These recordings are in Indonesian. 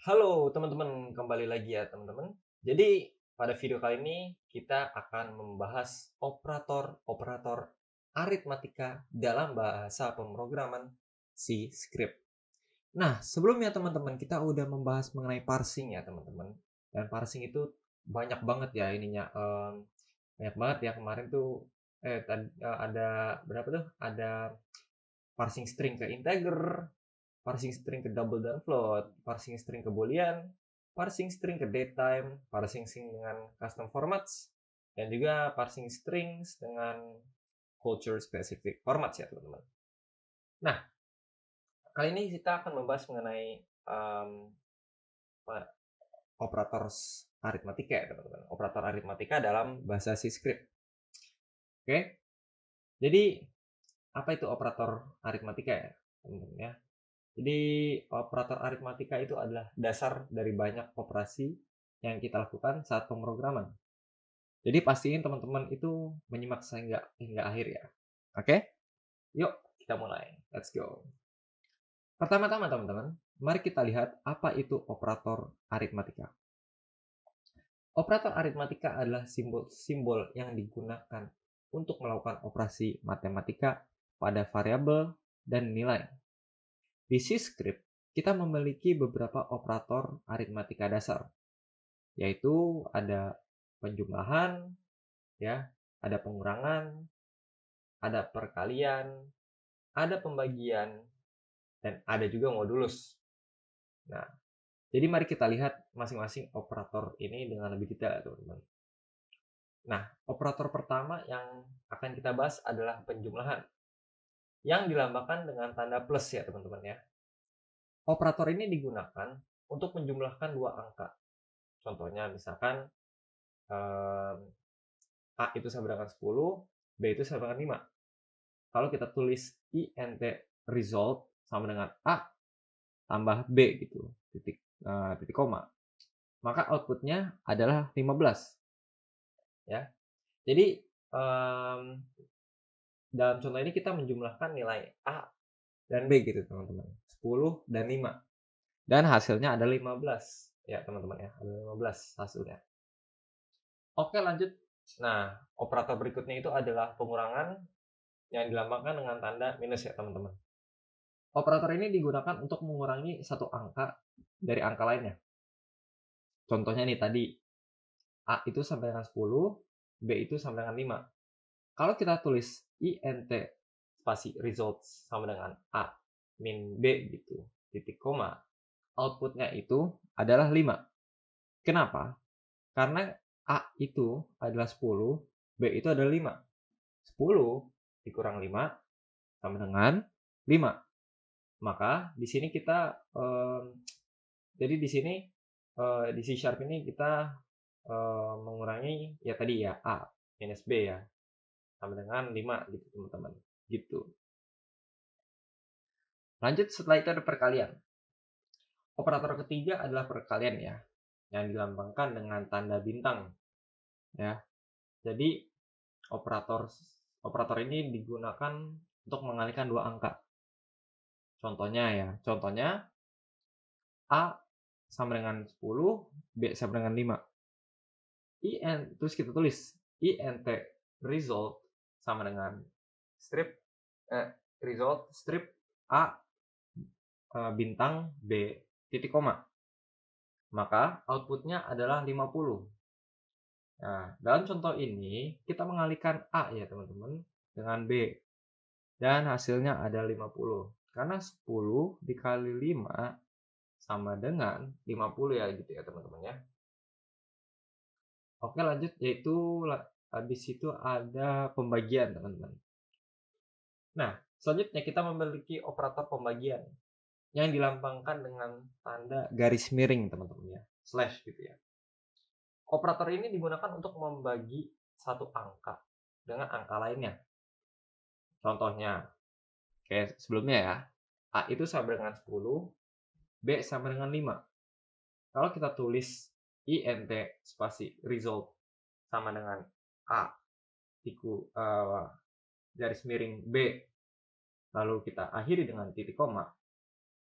Halo teman-teman, kembali lagi ya teman-teman. Jadi pada video kali ini kita akan membahas operator-operator aritmatika dalam bahasa pemrograman C Script. Nah, sebelumnya teman-teman kita udah membahas mengenai parsing ya teman-teman. Dan parsing itu banyak banget ya ininya, banyak banget ya kemarin tuh ada berapa tuh? Ada parsing string ke integer, parsing string ke double dan float, parsing string ke boolean, parsing string ke datetime, parsing string dengan custom formats, dan juga parsing strings dengan culture specific formats ya teman-teman. Nah, kali ini kita akan membahas mengenai operator aritmatika ya teman-teman. Operator aritmatika dalam bahasa C script. Oke, jadi apa itu operator aritmatika ya teman-teman ya? Jadi operator aritmatika itu adalah dasar dari banyak operasi yang kita lakukan saat pemrograman. Jadi pastiin teman-teman itu menyimak hingga akhir ya. Oke? Yuk kita mulai. Let's go. Pertama-tama teman-teman, mari kita lihat apa itu operator aritmatika. Operator aritmatika adalah simbol-simbol yang digunakan untuk melakukan operasi matematika pada variabel dan nilai. Di C script, kita memiliki beberapa operator aritmatika dasar, yaitu ada penjumlahan, ya, ada pengurangan, ada perkalian, ada pembagian, dan ada juga modulus. Nah, jadi mari kita lihat masing-masing operator ini dengan lebih detail, teman-teman. Nah, operator pertama yang akan kita bahas adalah penjumlahan, yang dilambangkan dengan tanda plus ya, teman-teman ya. Operator ini digunakan untuk menjumlahkan dua angka. Contohnya misalkan A itu sama dengan 10, B itu sama dengan 5. Kalau kita tulis int result sama dengan A tambah B gitu, titik koma, maka outputnya adalah 15. Ya. Jadi dalam contoh ini kita menjumlahkan nilai A dan B gitu teman-teman. 10 dan 5. Dan hasilnya adalah 15. Ya teman-teman ya, ada 15 hasilnya. Oke lanjut. Nah, operator berikutnya itu adalah pengurangan yang dilambangkan dengan tanda minus ya teman-teman. Operator ini digunakan untuk mengurangi satu angka dari angka lainnya. Contohnya nih tadi, A itu sampai dengan 10, B itu sampai dengan 5. Kalau kita tulis int spasi results sama dengan A min B gitu, titik koma, outputnya itu adalah 5. Kenapa? Karena A itu adalah 10, B itu adalah 5. 10 dikurang 5 sama dengan 5. Maka di sini kita jadi di sini di C Sharp ini kita mengurangi ya tadi ya A minus B ya sama dengan 5 gitu teman-teman. Gitu. Lanjut setelah itu ada perkalian. Operator ketiga adalah perkalian ya, yang dilambangkan dengan tanda bintang ya. Jadi operator operator ini digunakan untuk mengalihkan dua angka. Contohnya A sama dengan 10, B sama dengan 5. Terus kita tulis int result sama dengan strip result strip A bintang B titik koma. Maka outputnya adalah 50. Nah, dalam contoh ini kita mengalihkan A ya teman-teman dengan B. Dan hasilnya ada 50. Karena 10 dikali 5 sama dengan 50 ya gitu ya teman-teman ya. Oke lanjut, yaitu habis itu ada pembagian teman-teman. Nah, selanjutnya kita memiliki operator pembagian yang dilambangkan dengan tanda garis miring teman-teman ya, slash gitu ya. Operator ini digunakan untuk membagi satu angka dengan angka lainnya. Contohnya, kayak sebelumnya ya, A itu sama dengan 10, B sama dengan 5. Kalau kita tulis int spasi result sama dengan A garis miring B, lalu kita akhiri dengan titik koma,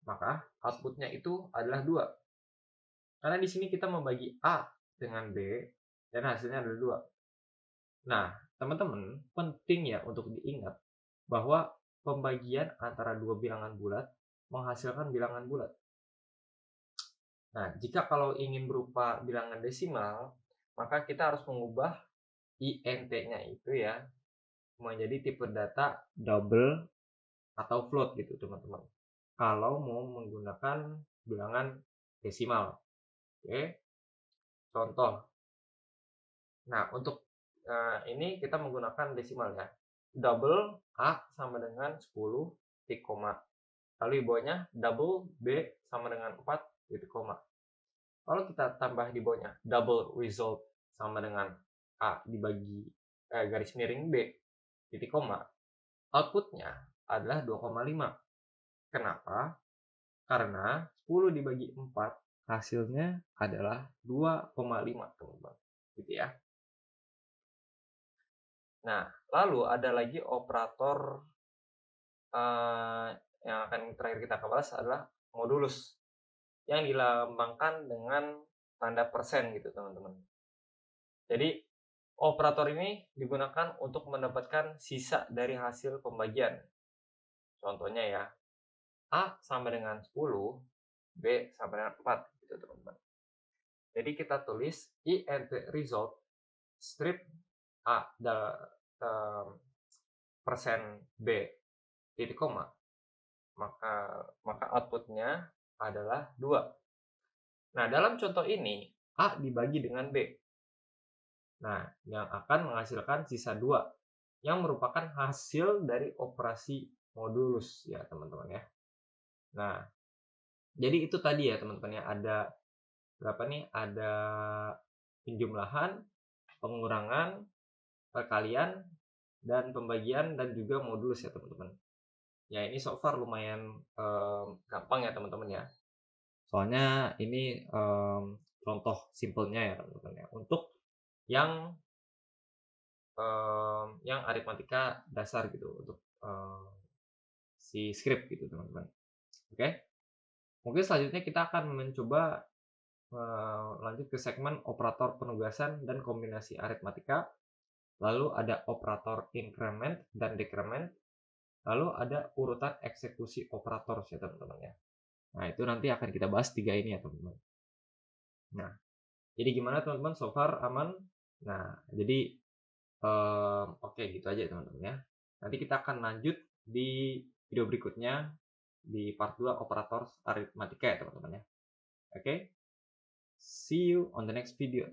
maka outputnya itu adalah 2. Karena di sini kita membagi A dengan B dan hasilnya ada 2. Nah, teman-teman, penting ya untuk diingat bahwa pembagian antara dua bilangan bulat menghasilkan bilangan bulat. Nah, jika kalau ingin berupa bilangan desimal, maka kita harus mengubah INT-nya itu ya menjadi tipe data double atau float gitu, teman-teman. Kalau mau menggunakan bilangan desimal. Oke, contoh. Nah, untuk ini kita menggunakan desimal ya. Double A sama dengan 10 titik koma. Lalu di bawahnya double B sama dengan 4 titik koma. Kalau kita tambah di bawahnya double result sama dengan A dibagi garis miring B titik koma, outputnya adalah 2,5. Kenapa? Karena 10 dibagi 4 hasilnya adalah 2,5, teman-teman. Gitu ya. Nah, lalu ada lagi operator yang akan terakhir kita bahas adalah modulus yang dilambangkan dengan tanda persen gitu, teman-teman. Jadi operator ini digunakan untuk mendapatkan sisa dari hasil pembagian. Contohnya ya, A sama dengan 10, B sama dengan 4 gitu, teman-teman. Jadi kita tulis int result strip A persen B titik koma, maka outputnya adalah 2. Nah, dalam contoh ini A dibagi dengan B. Nah, yang akan menghasilkan sisa 2 yang merupakan hasil dari operasi modulus ya, teman-teman ya. Nah, jadi itu tadi ya, teman-teman ya, ada berapa nih? Ada penjumlahan, pengurangan, perkalian, dan pembagian dan juga modulus ya, teman-teman. Ya, ini so far lumayan gampang ya, teman-teman ya. Soalnya ini contoh simpelnya ya, teman-teman ya. Untuk yang aritmatika dasar gitu, untuk si script gitu, teman-teman. Oke. Mungkin selanjutnya kita akan mencoba lanjut ke segmen operator penugasan dan kombinasi aritmatika. Lalu ada operator increment dan decrement. Lalu ada urutan eksekusi operator ya, teman-teman ya. Nah, itu nanti akan kita bahas 3 ini ya, teman-teman. Nah, jadi gimana teman-teman, so far aman? Nah, jadi oke, gitu aja teman-teman ya. Nanti kita akan lanjut di video berikutnya di part 2 operator aritmatika ya, teman-teman ya. Oke. See you on the next video.